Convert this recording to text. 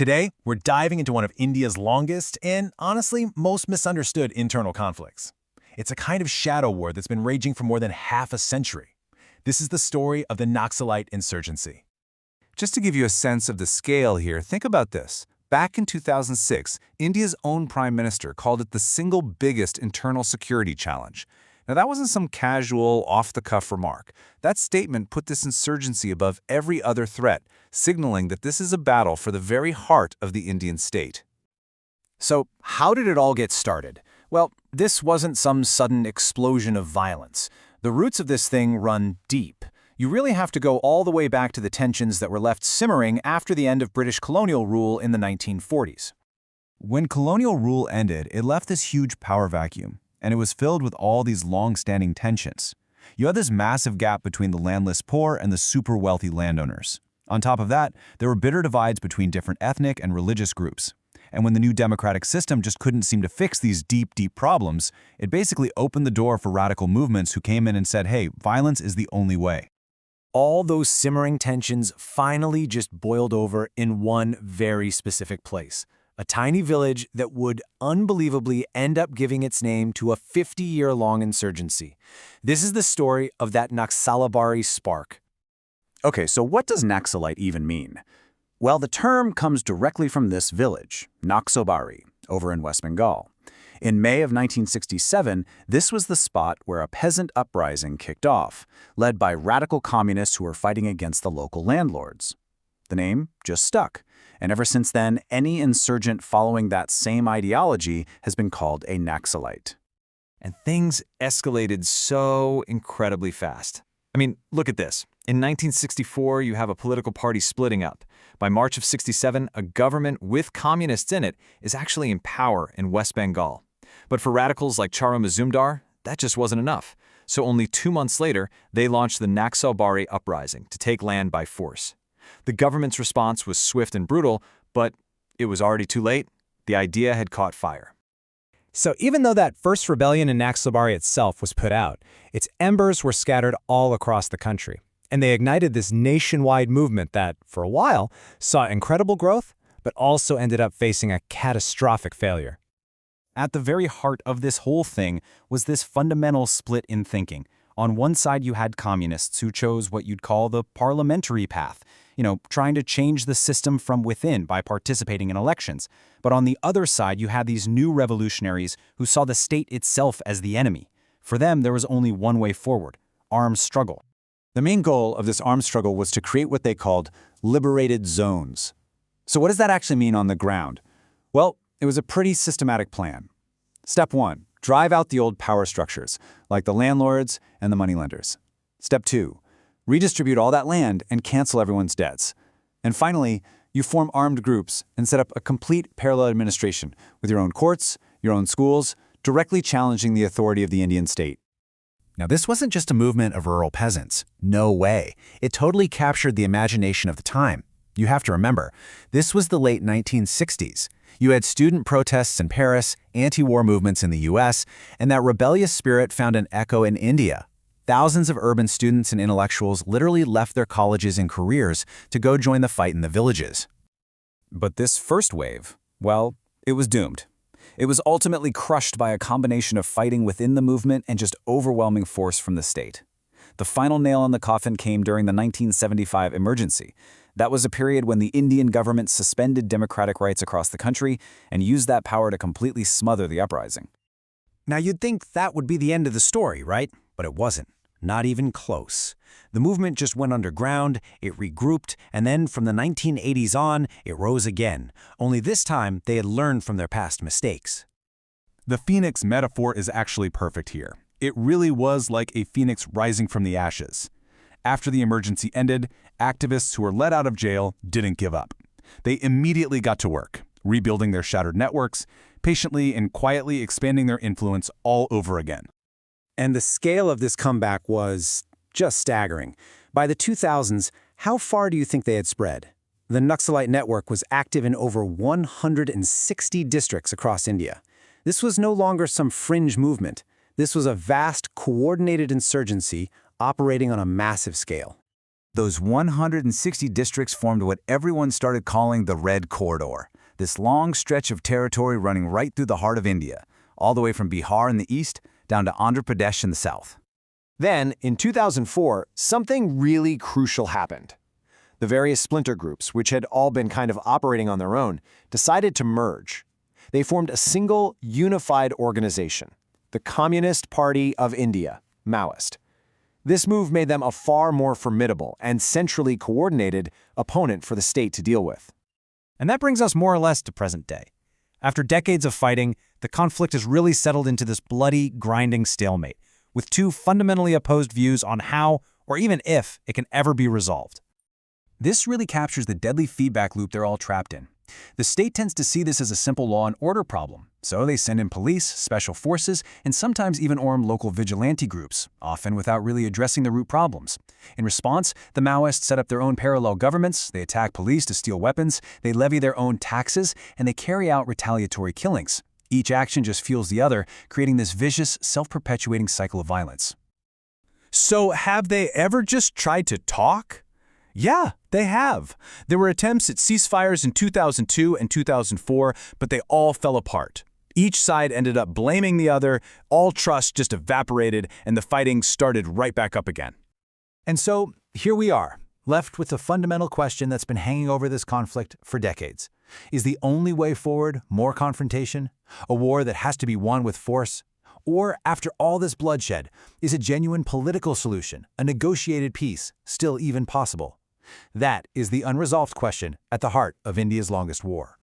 Today, we're diving into one of India's longest and, honestly, most misunderstood internal conflicts. It's a kind of shadow war that's been raging for more than half a century. This is the story of the Naxalite Insurgency. Just to give you a sense of the scale here, think about this. Back in 2006, India's own Prime Minister called it the single biggest internal security challenge. Now, that wasn't some casual, off-the-cuff remark. That statement put this insurgency above every other threat, signaling that this is a battle for the very heart of the Indian state. So, how did it all get started? Well, this wasn't some sudden explosion of violence. The roots of this thing run deep. You really have to go all the way back to the tensions that were left simmering after the end of British colonial rule in the 1940s. When colonial rule ended, it left this huge power vacuum, and it was filled with all these long-standing tensions. You had this massive gap between the landless poor and the super wealthy landowners. On top of that, there were bitter divides between different ethnic and religious groups. And when the new democratic system just couldn't seem to fix these deep problems, it basically opened the door for radical movements who came in and said, hey, violence is the only way. All those simmering tensions finally just boiled over in one very specific place. A tiny village that would unbelievably end up giving its name to a 50-year-long insurgency. This is the story of that Naxalbari spark. Okay, so what does Naxalite even mean? Well, the term comes directly from this village, Naxalbari, over in West Bengal. In May of 1967, this was the spot where a peasant uprising kicked off, led by radical communists who were fighting against the local landlords. The name just stuck, and ever since then, any insurgent following that same ideology has been called a Naxalite. And things escalated so incredibly fast. I mean, look at this. In 1964, you have a political party splitting up. By March of 67, a government with communists in it is actually in power in West Bengal. But for radicals like Charu Mazumdar, that just wasn't enough. So only 2 months later, they launched the Naxalbari uprising to take land by force. The government's response was swift and brutal, but it was already too late. The idea had caught fire. So even though that first rebellion in Naxalbari itself was put out, its embers were scattered all across the country. And they ignited this nationwide movement that, for a while, saw incredible growth, but also ended up facing a catastrophic failure. At the very heart of this whole thing was this fundamental split in thinking. On one side, you had communists who chose what you'd call the parliamentary path, trying to change the system from within by participating in elections. But on the other side, you had these new revolutionaries who saw the state itself as the enemy. For them, there was only one way forward: armed struggle. The main goal of this armed struggle was to create what they called liberated zones. So what does that actually mean on the ground? Well, it was a pretty systematic plan. Step 1, drive out the old power structures, like the landlords and the moneylenders. Step 2, redistribute all that land and cancel everyone's debts. And finally, you form armed groups and set up a complete parallel administration with your own courts, your own schools, directly challenging the authority of the Indian state. Now, this wasn't just a movement of rural peasants. No way. It totally captured the imagination of the time. You have to remember, this was the late 1960s. You had student protests in Paris, anti-war movements in the US, and that rebellious spirit found an echo in India. Thousands of urban students and intellectuals literally left their colleges and careers to go join the fight in the villages. But this first wave, well, it was doomed. It was ultimately crushed by a combination of fighting within the movement and just overwhelming force from the state. The final nail in the coffin came during the 1975 emergency. That was a period when the Indian government suspended democratic rights across the country and used that power to completely smother the uprising. Now, you'd think that would be the end of the story, right? But it wasn't. Not even close. The movement just went underground, it regrouped, and then from the 1980s on, it rose again. Only this time, they had learned from their past mistakes. The phoenix metaphor is actually perfect here. It really was like a phoenix rising from the ashes. After the emergency ended, activists who were let out of jail didn't give up. They immediately got to work, rebuilding their shattered networks, patiently and quietly expanding their influence all over again. And the scale of this comeback was just staggering. By the 2000s, how far do you think they had spread? The Naxalite network was active in over 160 districts across India. This was no longer some fringe movement. This was a vast, coordinated insurgency operating on a massive scale. Those 160 districts formed what everyone started calling the Red Corridor, this long stretch of territory running right through the heart of India, all the way from Bihar in the east down to Andhra Pradesh in the south. Then, in 2004, something really crucial happened. The various splinter groups, which had all been kind of operating on their own, decided to merge. They formed a single, unified organization, the Communist Party of India, Maoist. This move made them a far more formidable and centrally coordinated opponent for the state to deal with. And that brings us more or less to present day. After decades of fighting, the conflict has really settled into this bloody, grinding stalemate, with two fundamentally opposed views on how, or even if, it can ever be resolved. This really captures the deadly feedback loop they're all trapped in. The state tends to see this as a simple law and order problem, so they send in police, special forces, and sometimes even armed local vigilante groups, often without really addressing the root problems. In response, the Maoists set up their own parallel governments, they attack police to steal weapons, they levy their own taxes, and they carry out retaliatory killings. Each action just fuels the other, creating this vicious, self-perpetuating cycle of violence. So have they ever just tried to talk? Yeah, they have. There were attempts at ceasefires in 2002 and 2004, but they all fell apart. Each side ended up blaming the other, all trust just evaporated, and the fighting started right back up again. And so, here we are, left with the fundamental question that's been hanging over this conflict for decades. Is the only way forward more confrontation? A war that has to be won with force? Or, after all this bloodshed, is a genuine political solution, a negotiated peace, still even possible? That is the unresolved question at the heart of India's longest war.